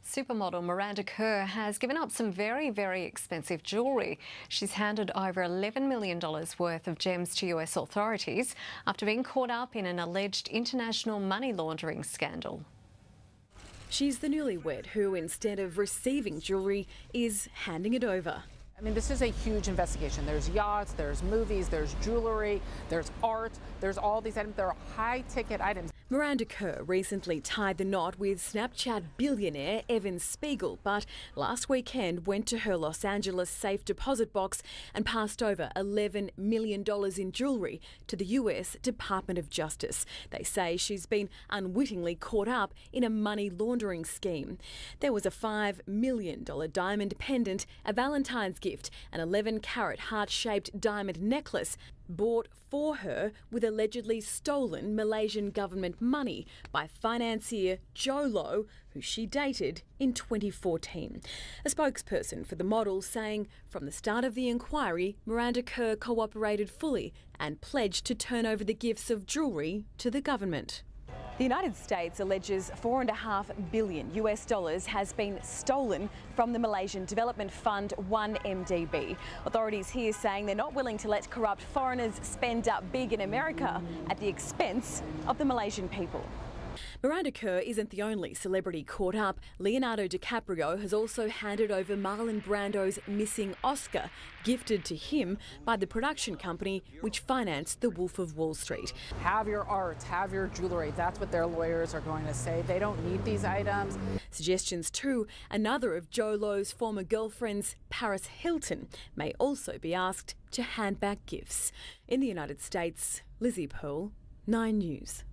Supermodel Miranda Kerr has given up some very, very expensive jewellery. She's handed over $11 million worth of gems to US authorities after being caught up in an alleged international money laundering scandal. She's the newlywed who, instead of receiving jewellery, is handing it over. I mean, this is a huge investigation. There's yachts, there's movies, there's jewellery, there's art, there's all these items. There are high-ticket items. Miranda Kerr recently tied the knot with Snapchat billionaire Evan Spiegel, but last weekend went to her Los Angeles safe deposit box and passed over $11 million in jewellery to the US Department of Justice. They say she's been unwittingly caught up in a money laundering scheme. There was a $5 million diamond pendant, a Valentine's gift, an 11-carat heart-shaped diamond necklace bought for her with allegedly stolen Malaysian government money by financier Joe Low, who she dated in 2014. A spokesperson for the model saying from the start of the inquiry, Miranda Kerr cooperated fully and pledged to turn over the gifts of jewellery to the government. The United States alleges $4.5 billion has been stolen from the Malaysian Development Fund 1MDB. Authorities here saying they're not willing to let corrupt foreigners spend up big in America at the expense of the Malaysian people. Miranda Kerr isn't the only celebrity caught up. Leonardo DiCaprio has also handed over Marlon Brando's missing Oscar, gifted to him by the production company which financed The Wolf of Wall Street. Have your art, have your jewellery. That's what their lawyers are going to say. They don't need these items. Suggestions too, another of Joe Low's former girlfriends, Paris Hilton, may also be asked to hand back gifts. In the United States, Lizzie Pearl, 9 News.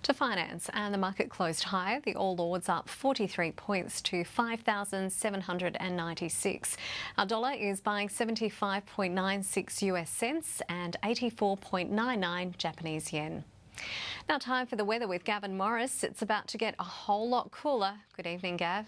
To finance, and the market closed higher. The All Ords up 43 points to 5,796. Our dollar is buying 75.96 US cents and 84.99 Japanese yen. Now time for the weather with Gavin Morris. It's about to get a whole lot cooler. Good evening, Gav.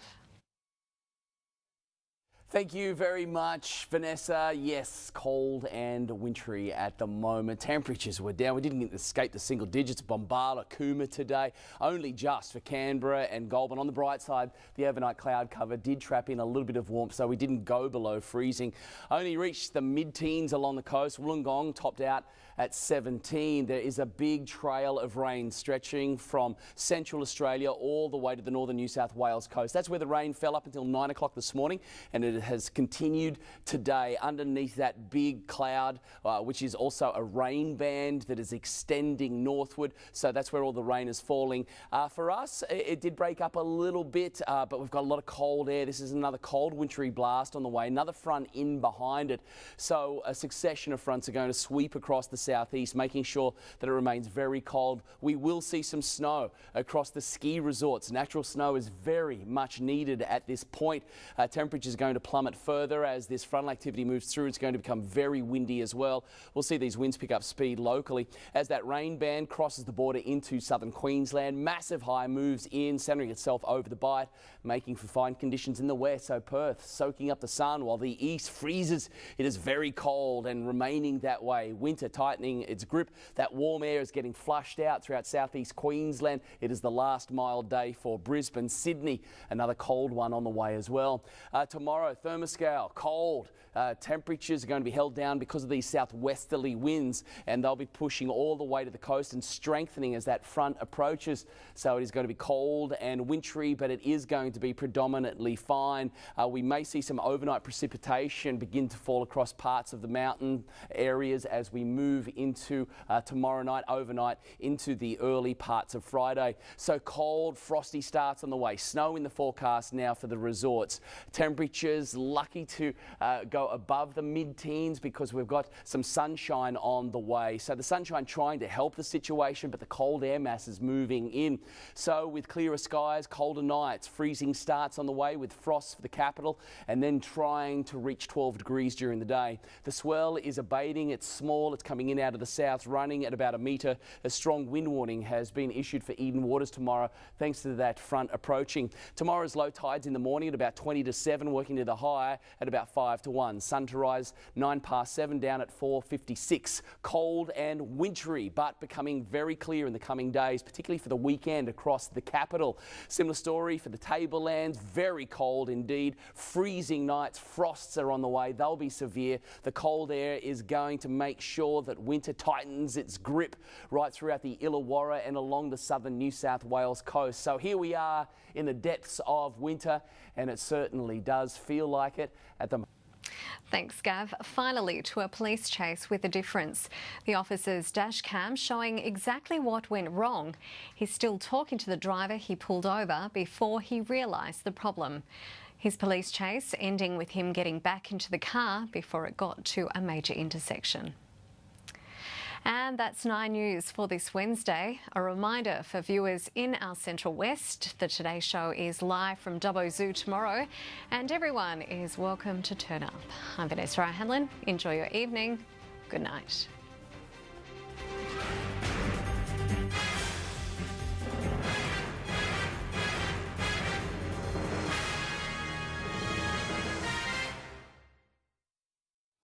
Thank you very much, Vanessa. Yes, cold and wintry at the moment. Temperatures were down. We didn't escape the single digits. Bombala, Cooma today, only just for Canberra and Goulburn. On the bright side, the overnight cloud cover did trap in a little bit of warmth, so we didn't go below freezing. Only reached the mid-teens along the coast. Wollongong topped out at 17. There is a big trail of rain stretching from central Australia all the way to the northern New South Wales coast. That's where the rain fell up until 9 o'clock this morning, and it has continued today underneath that big cloud, which is also a rain band that is extending northward. So that's where all the rain is falling. For us, it did break up a little bit, but we've got a lot of cold air. This is another cold wintry blast on the way, another front in behind it. So a succession of fronts are going to sweep across the southeast, making sure that it remains very cold. We will see some snow across the ski resorts. Natural snow is very much needed at this point. Temperatures are going to plummet further as this frontal activity moves through. It's going to become very windy as well. We'll see these winds pick up speed locally as that rain band crosses the border into southern Queensland. Massive high moves in, centering itself over the Bight, making for fine conditions in the west. So Perth soaking up the sun while the east freezes. It is very cold and remaining that way. Winter tightening its grip. That warm air is getting flushed out throughout southeast Queensland. It is the last mild day for Brisbane. Sydney, another cold one on the way as well. Tomorrow, thermoscale, cold. Temperatures are going to be held down because of these southwesterly winds, and they'll be pushing all the way to the coast and strengthening as that front approaches. So it is going to be cold and wintry, but it is going to be predominantly fine. We may see some overnight precipitation begin to fall across parts of the mountain areas as we move into tomorrow night, overnight into the early parts of Friday. So cold, frosty starts on the way. Snow in the forecast now for the resorts. Temperatures lucky to go above the mid-teens because we've got some sunshine on the way. So the sunshine trying to help the situation, but the cold air mass is moving in. So with clearer skies, colder nights, freezing starts on the way with frost for the capital, and then trying to reach 12 degrees during the day. The swell is abating. It's small. It's coming in out of the south, running at about a metre. A strong wind warning has been issued for Eden Waters tomorrow, thanks to that front approaching. Tomorrow's low tides in the morning at about 20 to 7, working to the high at about 5 to 1. Sun to rise 9 past 7, down at 4:56. Cold and wintry, but becoming very clear in the coming days, particularly for the weekend across the capital. Similar story for the tablelands. Very cold indeed. Freezing nights. Frosts are on the way. They'll be severe. The cold air is going to make sure that winter tightens its grip right throughout the Illawarra and along the southern New South Wales coast. So here we are in the depths of winter, and it certainly does feel like it at the moment. Thanks, Gav. Finally, to a police chase with a difference. The officer's dash cam showing exactly what went wrong. He's still talking to the driver he pulled over before he realised the problem. His police chase ending with him getting back into the car before it got to a major intersection. And that's 9 News for this Wednesday. A reminder for viewers in our Central West, the Today Show is live from Dubbo Zoo tomorrow, and everyone is welcome to turn up. I'm Vanessa O'Hanlon. Enjoy your evening. Good night.